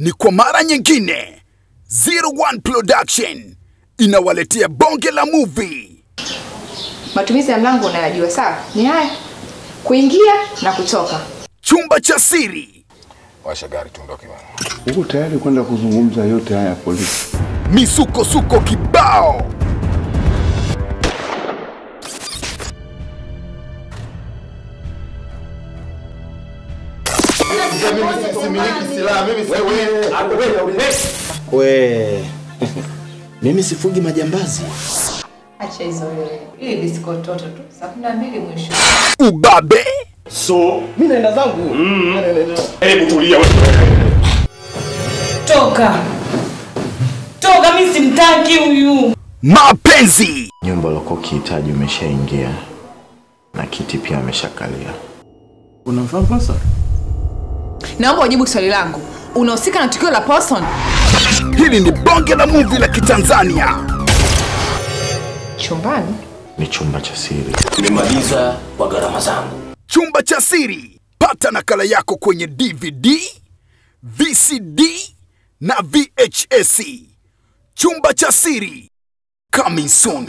Ni kwa mara nyingine 01 Production inawaletea bonge la movie. Matumizi ya mlango unayajua, sawa? Ni haya: kuingia na kutoka. Chumba cha siri. Washa gari tuondoke bwana. Uko tayari kwenda kuzungumza yote haya polisi? Misuko-suko kibao. Mimi sifungi majambazi. Acha hizo wewe. Hii disco toto tu. Saa 12 mwisho. Ubabe. So, mimi naenda zangu. Hebu tulia wewe. Toka. Toka, mimi simtaki huyu. Mapenzi. Nyumba lako kihitaji umeshaingia. Na kiti pia ameshakalia. Unafahamu pasa? Naomba ujibu swali langu. Unahusika na tukio la Paulson? Hili ni bonge la movie la Kitanzania. Chumbani? Ni chumba cha siri. Nimemaliza kwa gharama zangu. Chumba cha siri. Pata nakala yako kwenye DVD, VCD na VHS. Chumba cha siri. Coming soon.